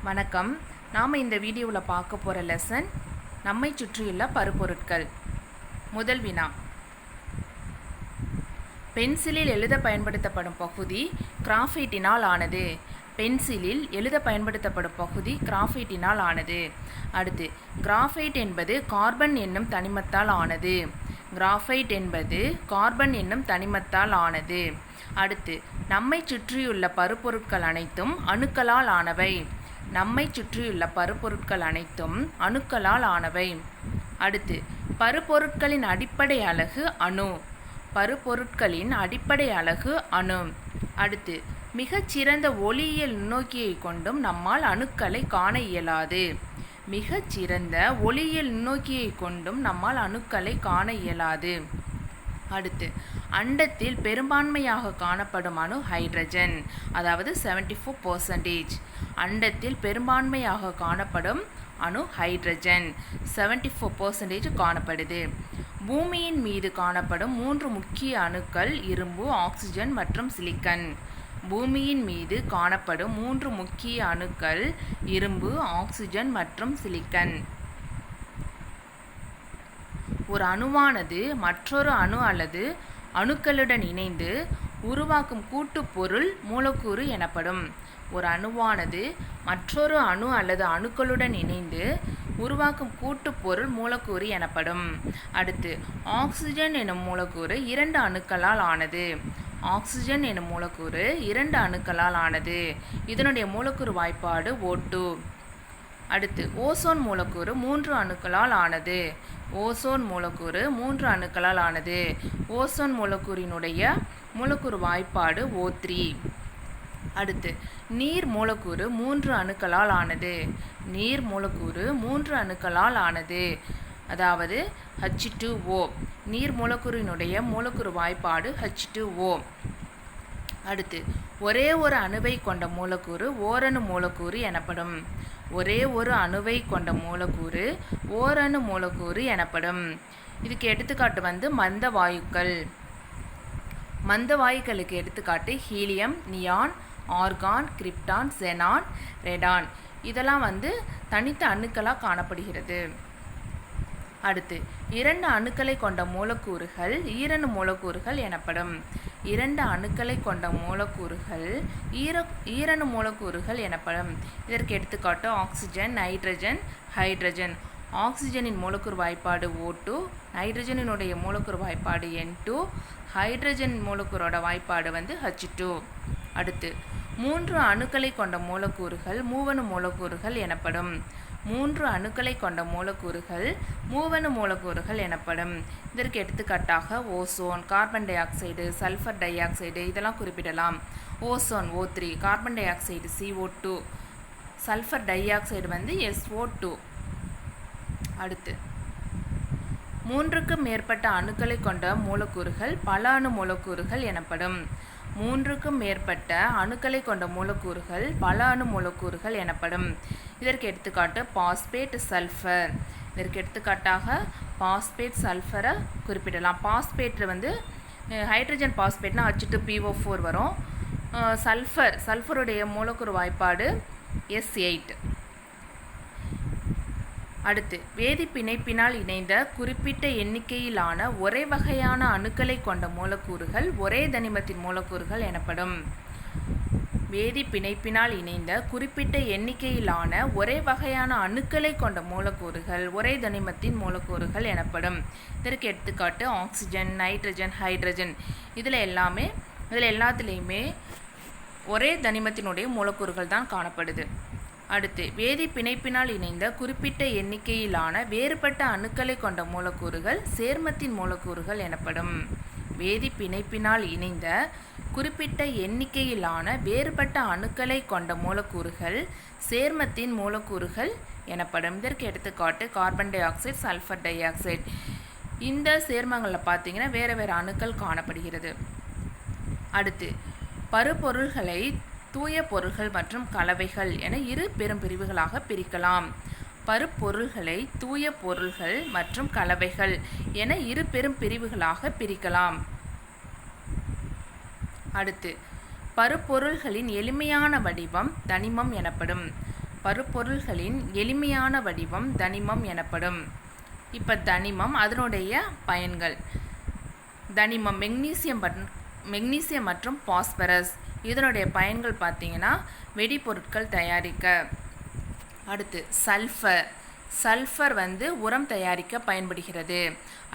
வணக்கம். நாம் இந்த வீடியோவில் பார்க்க போகிற லெசன் நம்மை சுற்றியுள்ள பருப்பொருட்கள். முதல் வினா, பென்சிலில் எழுத பயன்படுத்தப்படும் பகுதி கிராஃபைட்டினால் ஆனது. பென்சிலில் எழுத பயன்படுத்தப்படும் பகுதி கிராஃபைட்டினால் ஆனது. அடுத்து, கிராஃபைட் என்பது கார்பன் என்னும் தனிமத்தால் ஆனது. கிராஃபைட் என்பது கார்பன் என்னும் தனிமத்தால் ஆனது. அடுத்து, நம்மை சுற்றியுள்ள பருப்பொருட்கள் அனைத்தும் அணுக்களால் ஆனவை. நம்மை சுற்றியுள்ள பருப்பொருட்கள் அனைத்தும் அணுக்களால் ஆனவை. அடுத்து, பருப்பொருட்களின் அடிப்படை அலகு அணு. பருப்பொருட்களின் அடிப்படை அலகு அணு. அடுத்து, மிகச்சிறந்த ஒளியியல் நுண்ணோக்கியை கொண்டும் நம்மால் அணுக்களை காண இயலாது. மிகச்சிறந்த ஒளியியல் நுண்ணோக்கியை கொண்டும் நம்மால் அணுக்களை காண இயலாது. அடுத்து, அண்டத்தில் பெரும்பான்மையாக காணப்படும் அணு ஹைட்ரஜன், அதாவது 74%. அண்டத்தில் பெரும்பான்மையாக காணப்படும் அணு ஹைட்ரஜன் 74% காணப்படுது. பூமியின் மீது காணப்படும் 3 முக்கிய அணுக்கள் இரும்பு, ஆக்சிஜன் மற்றும் சிலிக்கன். பூமியின் மீது காணப்படும் 3 முக்கிய அணுக்கள் இரும்பு, ஆக்சிஜன் மற்றும் சிலிக்கன். ஒரு அணுவானது மற்றொரு அணு அல்லது அணுக்களுடன் இணைந்து உருவாக்கும் கூட்டுப்பொருள் மூலக்கூறு எனப்படும். ஒரு அணுவானது மற்றொரு அணு அல்லது அணுக்களுடன் இணைந்து உருவாக்கும் கூட்டுப்பொருள் மூலக்கூறு எனப்படும். அடுத்து, ஆக்சிஜன் எனும் மூலக்கூறு 2 அணுக்களால் ஆனது. ஆக்சிஜன் எனும் மூலக்கூறு 2 அணுக்களால் ஆனது. இதனுடைய மூலக்கூறு வாய்ப்பாடு O2. அடுத்து, ஓசோன் மூலக்கூறு 3 அணுக்களால் ஆனது. ஓசோன் மூலக்கூறு 3 அணுக்களால் ஆனது. ஓசோன் மூலக்கூறினுடைய மூலக்கூறு வாய்ப்பாடு O3. அடுத்து, நீர் மூலக்கூறு 3 அணுக்களால் ஆனது. நீர் மூலக்கூறு 3 அணுக்களால் ஆனது, அதாவது H2O. நீர் மூலக்கூறினுடைய மூலக்கூறு வாய்ப்பாடு H2O. அடுத்து, ஒரே ஒரு அணுவை கொண்ட மூலக்கூறு ஓரணு மூலக்கூறு எனப்படும். ஒரே ஒரு அணுவை கொண்ட மூலக்கூறு ஓரணு மூலக்கூறு எனப்படும். இதுக்கு எடுத்துக்காட்டு மந்த வாயுக்கள். மந்த வாயுக்களுக்கு எடுத்துக்காட்டு helium, neon, argon, krypton, xenon, radon. இதெல்லாம் தனித்த அணுக்களாக காணப்படுகிறது. அடுத்து, 2 அணுக்களை கொண்ட மூலக்கூறுகள் ஈரணு மூலக்கூறுகள் எனப்படும். 2 அணுக்களை கொண்ட மூலக்கூறுகள் ஈரணு மூலக்கூறுகள் எனப்படும். இதற்கு எடுத்துக்காட்டு ஆக்சிஜன், நைட்ரஜன், ஹைட்ரஜன். ஆக்சிஜனின் மூலக்கூறு வாய்ப்பாடு O2, நைட்ரஜனினுடைய மூலக்கூறு வாய்ப்பாடு N2, ஹைட்ரஜன் மூலக்கூறோட வாய்ப்பாடு H2. அடுத்து, 3 அணுக்களை கொண்ட மூலக்கூறுகள் மூவணு மூலக்கூறுகள் எனப்படும். 3 அணுக்களை கொண்ட மூலக்கூறுகள் மூவணு மூலக்கூறுகள் எனப்படும். இதற்கு எடுத்துக்காட்டாக ozone, carbon di oxide, sulphur di oxide இதெல்லாம் குறிப்பிடலாம். Ozone O3, carbon di oxide CO2, sulphur di oxide SO2. அடுத்து, 3க்கும் மேற்பட்ட அணுக்களை கொண்ட மூலக்கூறுகள் பல அணு மூலக்கூறுகள் எனப்படும். 3க்கும் மேற்பட்ட அணுக்களை கொண்ட மூலக்கூறுகள் பல அணு மூலக்கூறுகள் எனப்படும். இதற்கு எடுத்துக்காட்டு பாஸ்பேட், சல்ஃபர். இதற்கு எடுத்துக்காட்டாக பாஸ்பேட், சல்ஃபரை குறிப்பிடலாம். பாஸ்பேட் ஹைட்ரஜன் பாஸ்பேட்னா H2PO4 வரும். சல்ஃபருடைய மூலக்கூறு வாய்ப்பாடு S8. அடுத்து, வேதி பிணைப்பினால் இணைந்த குறிப்பிட்ட எண்ணிக்கையிலான ஒரே வகையான அணுக்களை கொண்ட மூலக்கூறுகள் ஒரே தனிமத்தின் மூலக்கூறுகள் எனப்படும். வேதி பிணைப்பினால் இணைந்த குறிப்பிட்ட எண்ணிக்கையிலான ஒரே வகையான அணுக்களை கொண்ட மூலக்கூறுகள் ஒரே தனிமத்தின் மூலக்கூறுகள் எனப்படும். இதற்கு எடுத்துக்காட்டு ஆக்சிஜன், நைட்ரஜன், ஹைட்ரஜன். இதில் எல்லாத்துலேயுமே ஒரே தனிமத்தினுடைய மூலக்கூறுகள் தான் காணப்படுது. அடுத்து, வேதி பிணைப்பினால் இணைந்த குறிப்பிட்ட எண்ணிக்கையிலான வேறுபட்ட அணுக்களை கொண்ட மூலக்கூறுகள் சேர்மத்தின் மூலக்கூறுகள் எனப்படும். வேதி பிணைப்பினால் இணைந்த குறிப்பிட்ட எண்ணிக்கையிலான வேறுபட்ட அணுக்களை கொண்ட மூலக்கூறுகள் சேர்மத்தின் மூலக்கூறுகள் எனப்படும். இதற்கு எடுத்துக்காட்டு carbon di oxide, sulphur di oxide. இந்த சேர்மங்களில் பார்த்தீங்கன்னா வேறு அணுக்கள் காணப்படுகிறது. அடுத்து, பருப்பொருள்களை தூய பொருள்கள் மற்றும் கலவைகள் என 2 பெரும் பிரிவுகளாக பிரிக்கலாம். பருப்பொருள்களை தூய பொருள்கள் மற்றும் கலவைகள் என 2 பெரும் பிரிவுகளாக பிரிக்கலாம். அடுத்து, பருப்பொருள்களின் எளிமையான வடிவம் தனிமம் எனப்படும். பருப்பொருள்களின் எளிமையான வடிவம் தனிமம் எனப்படும். இப்போ தனிமம் அதனுடைய பயன்கள். தனிமம் மெக்னீசியம் மற்றும் பாஸ்பரஸ் இதனுடைய பயன்கள் பார்த்தீங்கன்னா வெடிபொருட்கள் தயாரிக்க. அடுத்து சல்ஃபர் உரம் தயாரிக்க பயன்படுகிறது.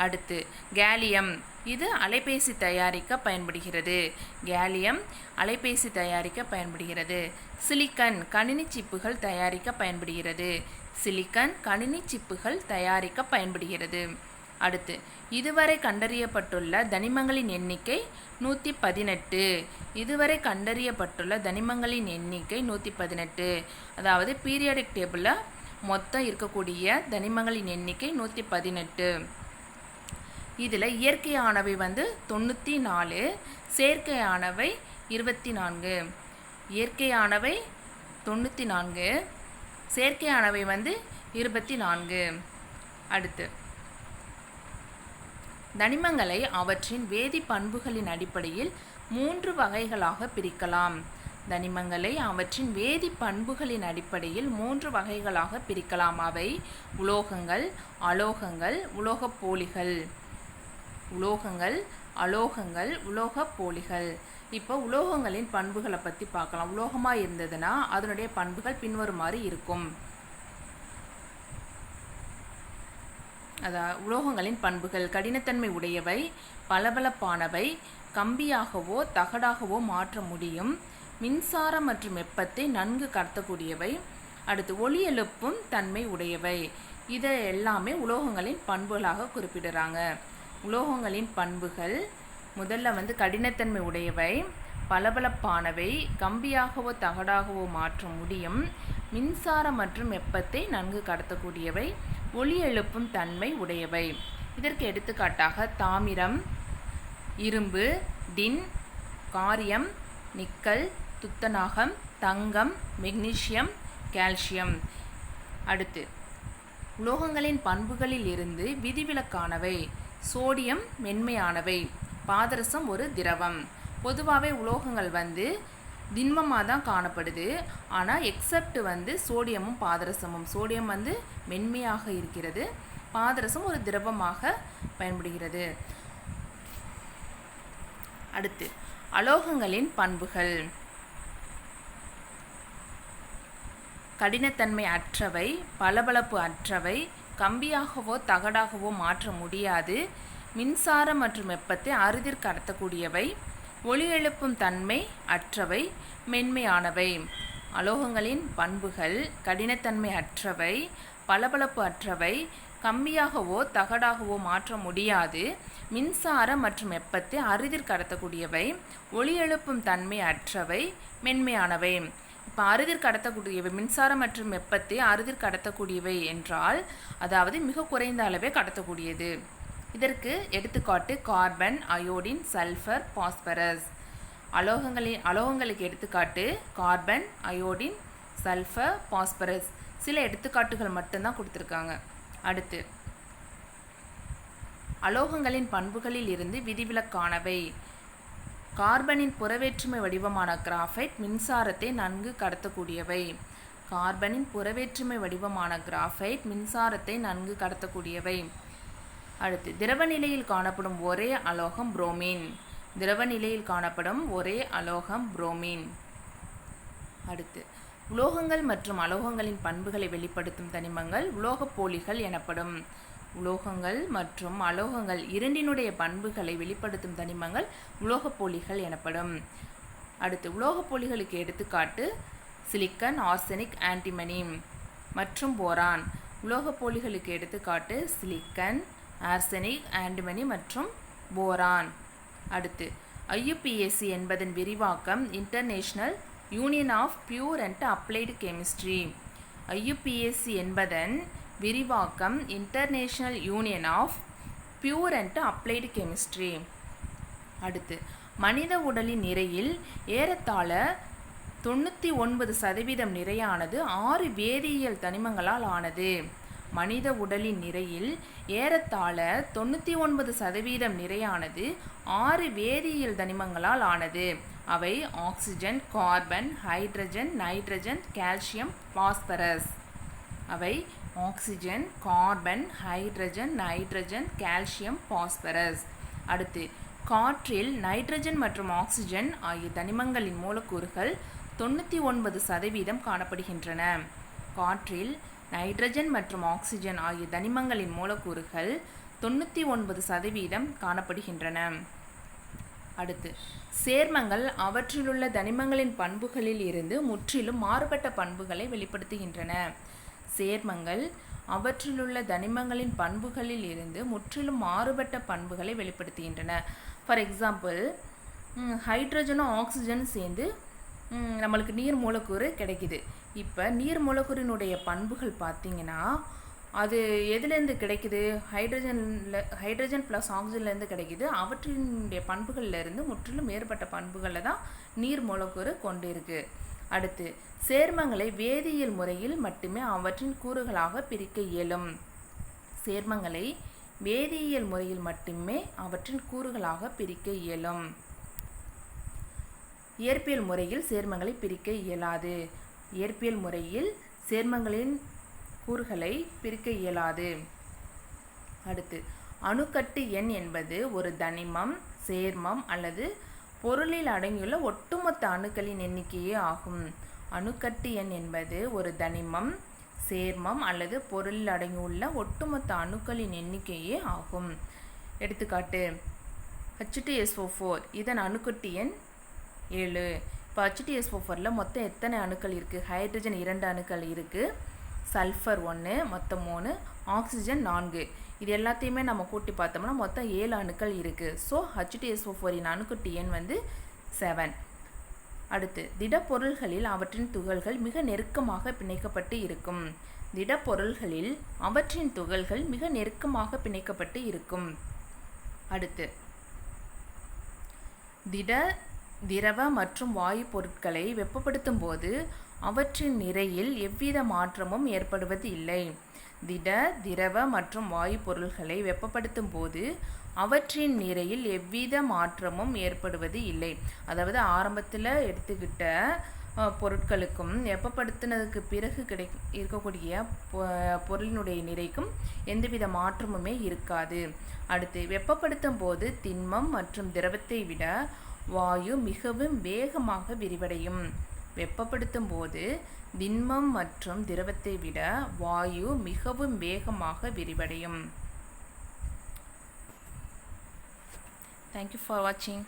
அடுத்து கேலியம், இது அலைபேசி தயாரிக்க பயன்படுகிறது. சிலிக்கன் கணினி சிப்புகள் தயாரிக்க பயன்படுகிறது. அடுத்து இதுவரை கண்டறியப்பட்டுள்ள தனிமங்களின் எண்ணிக்கை 118. அதாவது பீரியாடிக் டேபிளில் மொத்தம் இருக்கக்கூடிய தனிமங்களின் எண்ணிக்கை 118. இதில் இயற்கையானவை 94, செயற்கையானவை 24. இயற்கையானவை 94, செயற்கையானவை 24. அடுத்து தனிமங்களை அவற்றின் வேதி பண்புகளின் அடிப்படையில் 3 வகைகளாக பிரிக்கலாம். அவை உலோகங்கள், உலோகப் போலிகள். இப்போ உலோகங்களின் பண்புகளை பற்றி பார்க்கலாம். உலோகமாக இருந்ததுன்னா அதனுடைய பண்புகள் பின்வருமாறு இருக்கும். உலோகங்களின் பண்புகள்: கடினத்தன்மை உடையவை, பளபளப்பானவை, கம்பியாகவோ தகடாகவோ மாற்ற முடியும், மின்சாரம் மற்றும் வெப்பத்தை நன்கு கடத்தக்கூடியவை. அடுத்து ஒளி எழுப்பும் தன்மை உடையவை. இதை எல்லாமே உலோகங்களின் பண்புகளாக குறிப்பிடுறாங்க. உலோகங்களின் பண்புகள் முதல்ல கடினத்தன்மை உடையவை, பளபளப்பானவை, கம்பியாகவோ தகடாகவோ மாற்ற முடியும், மின்சாரம் மற்றும் வெப்பத்தை நன்கு கடத்தக்கூடியவை, ஒளி எழுப்பும் தன்மை உடையவை. இதற்கு எடுத்துக்காட்டாக தாமிரம், இரும்பு, டின், காரியம், நிக்கல், துத்தநாகம், தங்கம், மெக்னீசியம், கால்சியம். அடுத்து உலோகங்களின் பண்புகளில் இருந்து விதிவிலக்கானவை. சோடியம் மென்மையானவை, பாதரசம் ஒரு திரவம். பொதுவாகவே உலோகங்கள் திண்மமாக தான் காணப்படுது. ஆனால் எக்ஸப்ட் சோடியமும் பாதரசமும். சோடியம் மென்மையாக இருக்கிறது, பாதரசம் ஒரு திரவமாக பயன்படுகிறது. அடுத்து அலோகங்களின் பண்புகள். கடினத்தன்மை அற்றவை, பளபளப்பு அற்றவை, கம்பியாகவோ தகடாகவோ மாற்ற முடியாது, மின்சாரம் மற்றும் வெப்பத்தை அறுதிர் கடத்தக்கூடியவை, ஒளி எழுப்பும் தன்மை அற்றவை, மென்மையானவை. அலோகங்களின் பண்புகள்: கடினத்தன்மை அற்றவை, பளபளப்பு அற்றவை, கம்பியாகவோ தகடாகவோ மாற்ற முடியாது, மின்சாரம் மற்றும் வெப்பத்தை அறுதிர் கடத்தக்கூடியவை, ஒளி எழுப்பும் தன்மை அற்றவை, மென்மையானவை. இப்போ அறுதிர் கடத்தக்கூடியவை, மின்சாரம் மற்றும் வெப்பத்தை அறுதிர் கடத்தக்கூடியவை என்றால் அதாவது மிக குறைந்த அளவே கடத்தக்கூடியது. இதற்கு எடுத்துக்காட்டு கார்பன், அயோடின், சல்ஃபர், பாஸ்பரஸ். அலோகங்களுக்கு எடுத்துக்காட்டு கார்பன், அயோடின், சல்ஃபர், பாஸ்பரஸ். சில எடுத்துக்காட்டுகள் மட்டும்தான் கொடுத்துருக்காங்க. அடுத்து அலோகங்களின் பண்புகளில் இருந்து விதிவிலக்கானவை. கார்பனின் புறவேற்றுமை வடிவமான கிராஃபைட் மின்சாரத்தை நன்கு கடத்தக்கூடியவை. அடுத்து திரவ நிலையில் காணப்படும் ஒரே அலோகம் புரோமின். அடுத்து உலோகங்கள் மற்றும் அலோகங்களின் பண்புகளை வெளிப்படுத்தும் தனிமங்கள் உலோகப் போலிகள் எனப்படும். உலோகங்கள் மற்றும் அலோகங்கள் இரண்டினுடைய பண்புகளை வெளிப்படுத்தும் தனிமங்கள் உலோகப் போலிகள் எனப்படும். அடுத்து உலோகப் போலிகளுக்கு எடுத்துக்காட்டு சிலிக்கன், ஆர்சனிக், ஆன்டிமனி மற்றும் போரான். உலோகப் போலிகளுக்கு எடுத்துக்காட்டு சிலிக்கன், ஆர்சனிக், ஆன்டிமனி மற்றும் போரான். அடுத்து IUPAC என்பதன் விரிவாக்கம் International Union of Pure and Applied Chemistry. IUPAC என்பதன் விரிவாக்கம் International Union of Pure and Applied Chemistry. அடுத்து மனித உடலின் நிறையில் ஏறத்தாழ 99% நிறையானது 6 வேதியியல் தனிமங்களால் ஆனது. மனித உடலின் நிறையில் ஏறத்தாழ 99% நிறையானது 6 வேதியியல் தனிமங்களால் ஆனது. அவை oxygen, carbon, hydrogen, nitrogen, calcium, phosphorus. அவை oxygen, carbon, hydrogen, nitrogen, calcium, phosphorus. அடுத்து காற்றில் நைட்ரஜன் மற்றும் ஆக்சிஜன் ஆகிய தனிமங்களின் மூலக்கூறுகள் 99% காணப்படுகின்றன. காற்றில் நைட்ரஜன் மற்றும் ஆக்சிஜன் ஆகிய தனிமங்களின் மூலக்கூறுகள் 99% காணப்படுகின்றன. அடுத்து சேர்மங்கள் அவற்றிலுள்ள தனிமங்களின் பண்புகளில் இருந்து முற்றிலும் மாறுபட்ட பண்புகளை வெளிப்படுத்துகின்றன. சேர்மங்கள் அவற்றிலுள்ள தனிமங்களின் பண்புகளில் இருந்து முற்றிலும் மாறுபட்ட பண்புகளை வெளிப்படுத்துகின்றன. ஃபார் எக்ஸாம்பிள், ஹைட்ரஜனும் ஆக்சிஜனும் சேர்ந்து நம்மளுக்கு நீர் மூலக்கூறு கிடைக்குது. இப்போ நீர் மூலக்கூறினுடைய பண்புகள் பார்த்திங்கன்னா அது எதுலேருந்து கிடைக்குது? ஹைட்ரஜன் ப்ளஸ் ஆக்சிஜன்லேருந்து கிடைக்குது. அவற்றினுடைய பண்புகளிலிருந்து முற்றிலும் வேறுபட்ட பண்புகளில் தான் நீர் மூலக்கூறு கொண்டு இருக்குது. அடுத்து சேர்மங்களை வேதியியல் முறையில் மட்டுமே அவற்றின் கூறுகளாக பிரிக்க இயலும். சேர்மங்களை வேதியியல் முறையில் மட்டுமே அவற்றின் கூறுகளாக பிரிக்க இயலும். இயற்பியல் முறையில் சேர்மங்களை பிரிக்க இயலாது. இயற்பியல் முறையில் சேர்மங்களின் கூறுகளை பிரிக்க இயலாது. அடுத்து அணுக்கட்டு எண் என்பது ஒரு தனிமம், சேர்மம் அல்லது பொருளில் அடங்கியுள்ள ஒட்டுமொத்த அணுக்களின் எண்ணிக்கையே ஆகும். அணுக்கட்டு எண் என்பது ஒரு தனிமம், சேர்மம் அல்லது பொருளில் அடங்கியுள்ள ஒட்டுமொத்த அணுக்களின் எண்ணிக்கையே ஆகும். எடுத்துக்காட்டு H2SO4, இதன் அணுக்கட்டு எண் 7. இப்போ H2SO4ல் மொத்தம் எத்தனை அணுக்கள் இருக்குது? ஹைட்ரஜன் 2 அணுக்கள் இருக்குது, சல்ஃபர் 1, மொத்தம் 3, ஆக்சிஜன் 4. இது எல்லாத்தையுமே நம்ம கூட்டி பார்த்தோம்னா மொத்தம் 7 அணுக்கள் இருக்குது. ஸோ H2SO4 அணுக்கட்டு எண் 7. அடுத்து திடப்பொருள்களில் அவற்றின் துகள்கள் மிக நெருக்கமாக பிணைக்கப்பட்டு இருக்கும். திடப்பொருள்களில் அவற்றின் துகள்கள் மிக நெருக்கமாக பிணைக்கப்பட்டு இருக்கும். அடுத்து திரவ மற்றும் வாயு பொருட்களை வெப்பப்படுத்தும் போது அவற்றின் நிறையில் எவ்வித மாற்றமும் ஏற்படுவது இல்லை. திரவ மற்றும் வாயு பொருள்களை வெப்பப்படுத்தும் போது அவற்றின் நிறையில் எவ்வித மாற்றமும் ஏற்படுவது இல்லை. அதாவது ஆரம்பத்தில் எடுத்துக்கிட்ட பொருட்களுக்கும் வெப்பப்படுத்தினதுக்கு பிறகு இருக்கக்கூடிய பொருளினுடைய நிறைக்கும் எந்தவித மாற்றமுமே இருக்காது. அடுத்து வெப்பப்படுத்தும் போது திண்மம் மற்றும் திரவத்தை விட வாயு மிகவும் வேகமாக விரிவடையும். வெப்பப்படுத்தும் போது திண்மம் மற்றும் திரவத்தை விட வாயு மிகவும் வேகமாக விரிவடையும். Thank you for watching.